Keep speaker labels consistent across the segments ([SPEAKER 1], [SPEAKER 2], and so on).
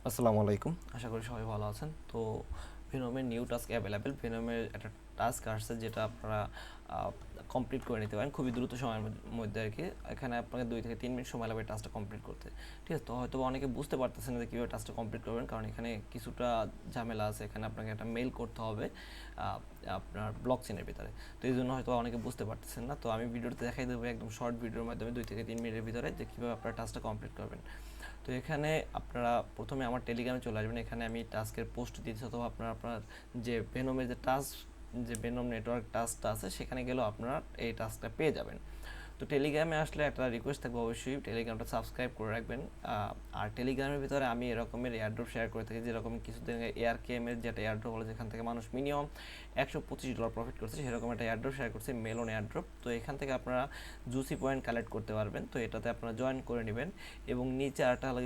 [SPEAKER 1] আসসালামু আলাইকুম, আশা করি সবাই ভালো আছেন। তো ভেনমের নিউ টাস্ক অ্যাভেলেবেল। ভেনমের একটা টাস্ক আসছে যেটা আপনারা কমপ্লিট করে নিতে পারেন খুবই দ্রুত সময়ের মধ্যে আর কি। এখানে আপনাকে 2 থেকে 3 মিনিট সময় লাগবে টাস্কটা কমপ্লিট করতে। ঠিক আছে, তো হয়তো অনেকে বুঝতে পারতেছেন যে কীভাবে টাস্কটা কমপ্লিট করবেন, কারণ এখানে কিছুটা ঝামেলা আছে। এখানে আপনাকে একটা মেল করতে হবে আপনার ব্লক চেনের ভিতরে। তো এই জন্য হয়তো অনেকে বুঝতে পারতেছেন না। তো আমি ভিডিওতে দেখাই দেবো একদম শর্ট ভিডিওর মাধ্যমে 2 থেকে 3 মিনিটের ভিতরে যে কীভাবে আপনারা টাস্কটা কমপ্লিট করবেন। তো এখানে আপনারা প্রথমে আমার টেলিগ্রামে চলে আসবেন। এখানে আমি টাস্কের পোস্ট দিয়েছি, অথবা আপনার যে ভেনমের যে ভেনম নেটওয়ার্ক টাস্কটা আছে সেখানে গেলেও আপনারা এই টাস্কটা পেয়ে যাবেন। তো টেলিগ্রামে আসলে একটা রিকোয়েস্ট থাকবে, অবশ্যই টেলিগ্রামটা সাবস্ক্রাইব করে রাখবেন। আর টেলিগ্রামের ভিতরে আমি এরকমের এয়ারড্রপ শেয়ার করে থাকি, যেরকম কিছুদিন আগে এর যেটা এয়ারড্রপ হলো, যেখান থেকে মানুষ মিনিমাম $125 প্রফিট করছে, সেরকম একটা এয়ারড্রপ শেয়ার করছে, মেলন এয়ারড্রপ। তো এখান থেকে আপনারা জুসি পয়েন্ট কালেক্ট করতে পারবেন। তো এটাতে আপনারা জয়েন করে নেবেন। এবং নিচে আরেকটা হলো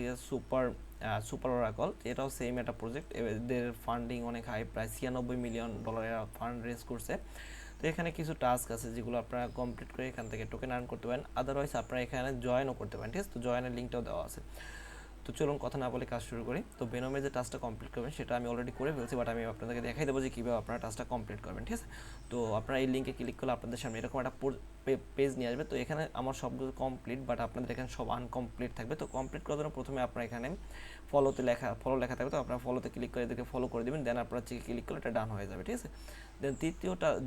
[SPEAKER 1] সুপার ওরাকল, এটাও সেম একটা প্রজেক্ট। এদের ফান্ডিং অনেক হাই, প্রায় $96 মিলিয়ন এরা ফান্ড রেজ করছে। তো এখানে কিছু টাস্ক আছে যেগুলো আপনারা কমপ্লিট করে এখান থেকে টোকেন আর্ন করতে পারেন। আদারওয়াইজ আপনারা এখানে জয়েনও করতে পারেন। ঠিক আছে, তো জয়েনের লিঙ্কটাও দেওয়া আছে। তো চলুন কথা না বলে কাজ শুরু করি। তো ভেনমের যে টাস্কটা কমপ্লিট করবেন সেটা আমি অলরেডি করে ফেলছি, বাট আমি আপনাদেরকে দেখাই দেবো যে কীভাবে আপনারা টাস্কটা কমপ্লিট করবেন। ঠিক আছে, তো আপনারা এই লিঙ্কে ক্লিক করলে আপনাদের সামনে এরকম একটা পেজ নিয়ে আসবে। তো এখানে আমার সবগুলো কমপ্লিট, বাট আপনাদের এখানে সব আনকমপ্লিট থাকবে। তো কমপ্লিট করার জন্য প্রথমে আপনার এখানে ফলো লেখা থাকবে। তো আপনারা ফলোতে ক্লিক করে এদেরকে ফলো করে দেবেন, দেন আপনারা চেকে ক্লিক করলে এটা ডান হয়ে যাবে। ঠিক আছে, দেন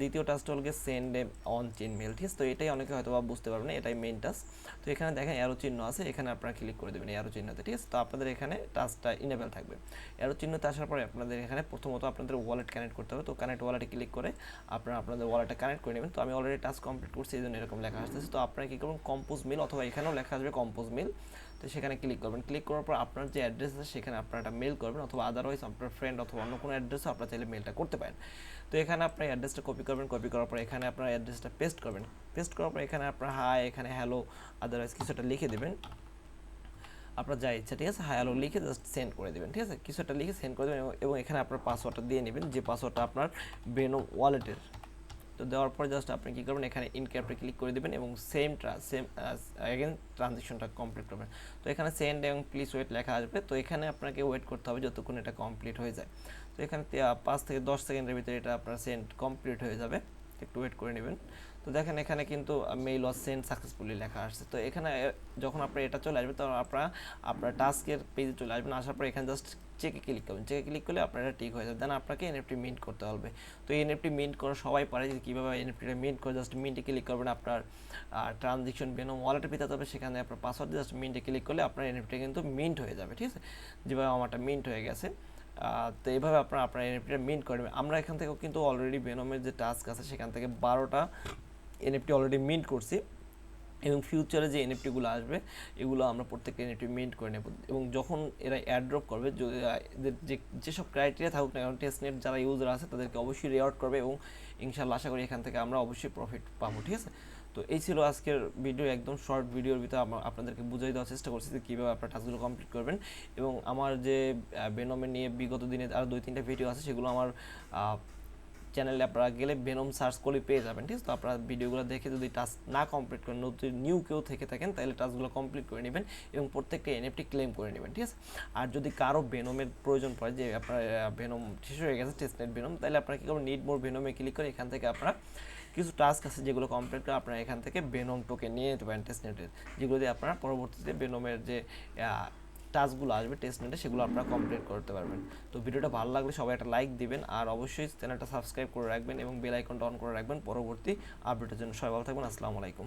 [SPEAKER 1] দ্বিতীয় টাস্কটা হলো send a on chain mail. ঠিক আছে, তো এটাই অনেকে হয়তো বা বুঝতে পারবেন না, এটাই মেইন টাস্ক। তো এখানে দেখেন অ্যারো চিহ্ন আছে, এখানে আপনারা ক্লিক করে দেবেন অ্যারো চিহ্নতে। ঠিক আছে, তো আপনাদের এখানে টাস্কটা ইনেবল থাকবে। অ্যারো চিহ্নতে আসার পরে আপনাদের এখানে প্রথমত আপনাদের ওয়ালেট কানেক্ট করতে হবে। তো কানেক্ট ওয়ালেটে ক্লিক করে আপনারা আপনাদের ওয়ালেটটা কানেক্ট করে নেবেন। তো আমি অলরেডি টাস্ক কমপ্লিট করছি, এই জন্য এরকম লেখা আসতেছে। তো আপনারা কী করবেন, কম্পোজ মিল, অথবা এখানেও লেখা আসবে কম্পোজ মিল। তো সেখানে ক্লিক করবেন। ক্লিক করার পর আপনার যে অ্যাড্রেস আছে সেখানে আপনারা একটা মেল করবেন, অথবা আদারওয়াইজ আপনার ফ্রেন্ড অথবা অন্য কোনো অ্যাড্রেসও আপনারা চাইলে মেলটা করতে পারেন। তো এখানে আপনার অ্যাড্রেসটা কপি করবেন, কপি করার পর এখানে আপনার অ্যাড্রেসটা পেস্ট করবেন। পেস্ট করার পর এখানে আপনার হাই, এখানে হ্যালো, আদারওয়াইজ কিছুটা লিখে দেবেন আপনার যা ইচ্ছা। ঠিক আছে, হাই হ্যালো লিখে জাস্ট সেন্ড করে দেবেন। ঠিক আছে, কিছুটা লিখে সেন্ড করে দেবেন, এবং এখানে আপনার পাসওয়ার্ডটা দিয়ে নেবেন, যে পাসওয়ার্ডটা আপনার ভেনম ওয়ালেটের। তো দেওয়ার পর জাস্ট আপনি কী করবেন, এখানে ইনক্যাপে ক্লিক করে দেবেন, এবং সেম অ্যাগেন ট্রানজেকশনটা কমপ্লিট করবেন। তো এখানে সেন্ড এবং প্লিজ ওয়েট লেখা আসবে। তো এখানে আপনাকে ওয়েট করতে হবে যতক্ষণ এটা কমপ্লিট হয়ে যায়। তো এখানে 5 থেকে 10 সেকেন্ডের ভিতরে এটা আপনার সেন্ড কমপ্লিট হয়ে যাবে, একটু ওয়েট করে নেবেন। তো দেখেন এখানে কিন্তু মেইল ওয়াজ সেন্ড সাকসেসফুলি লেখা আসছে। তো এখানে যখন আপনার এটা চলে আসবে, তখন আপনার টাস্কের পেজে চলে আসবেন। আসার পর এখানে জাস্ট চেকে ক্লিক করবেন। চেকে ক্লিক করলে আপনার এটা ঠিক হয়ে যাবে। দেন আপনাকে এনএফটি মিন্ট করতে হবে। তো এনএফটি মিন্ট করা সবাই পারে, যে কীভাবে এনএফটিটা মিন্ট করে, জাস্ট মিন্টে ক্লিক করবেন। আপনার ট্রানজেকশন ভেনম ওয়ালেটের ভিতরে হবে, সেখানে আপনার পাসওয়ার্ড দিয়ে জাস্ট মিন্টে ক্লিক করলে আপনার এনএফটি কিন্তু মিন্ট হয়ে যাবে। ঠিক আছে, যেভাবে আমারটা মিন্ট হয়ে গেছে। তো এইভাবে আপনার এনএফটিটা মিন্ট করে নেবেন। আমরা এখান থেকেও কিন্তু অলরেডি ভেনমের যে টাস্ক আছে সেখান থেকে 12টা এনএফটি অলরেডি মিন্ট করছি, এবং ফিউচারে যে এনএফটিগুলো আসবে এগুলো আমরা প্রত্যেকটা এনএফটি মিন্ট করে নেব। এবং যখন এরা এয়ারড্রপ করবে, যেসব ক্রাইটেরিয়া থাকুক না কারণ, টেস্টনেট যারা ইউজার আছে তাদেরকে অবশ্যই রেওয়ার্ড করবে, এবং ইনশাল্লাহ আশা করি এখান থেকে আমরা অবশ্যই প্রফিট পাবো। ঠিক আছে, তো এই ছিল আজকের ভিডিও, একদম শর্ট ভিডিওর ভিতরে আপনাদেরকে বুঝিয়ে দেওয়ার চেষ্টা করছি যে কীভাবে আপনার টাস্কগুলো কমপ্লিট করবেন। এবং আমার যে ভেনমে নিয়ে বিগত দিনে আরও 2-3টা ভিডিও আছে, সেগুলো আমার চ্যানেলে আপনারা গেলে ভেনম সার্চ করে পেয়ে যাবেন। ঠিক আছে, তো আপনারা ভিডিওগুলো দেখে যদি টাস্ক না কমপ্লিট করেন, নতুন নিউ কেউ থেকে থাকেন, তাহলে টাস্কগুলো কমপ্লিট করে নেবেন, এবং প্রত্যেকটা এনএফটি ক্লেম করে নেবেন। ঠিক আছে, আর যদি কারো ভেনমের প্রয়োজন পড়ে, যে আপনার ভেনম শেষ হয়ে গেছে টেস্টনেট ভেনম, তাহলে আপনারা কী করবেন, নিড মোর ভেনমে ক্লিক করে এখান থেকে আপনারা কিছু টাস্ক আছে যেগুলো কমপ্লিট করে আপনারা এখান থেকে ভেনম টোকেন নিয়ে নিতে পারেন টেস্টনেটের, যেগুলো দিয়ে আপনারা পরবর্তীতে ভেনমের যে টাস্কগুলো আসবে টেস্টনেটে সেগুলো আপনারা কমপ্লিট করতে পারবেন। তো ভিডিওটা ভালো লাগলে সবাই একটা লাইক দিবেন, আর অবশ্যই চ্যানেলটা সাবস্ক্রাইব করে রাখবেন, এবং বেল আইকনটা অন করে রাখবেন পরবর্তী আপডেটের জন্য। সবাই ভালো থাকবেন, আসসালামু আলাইকুম।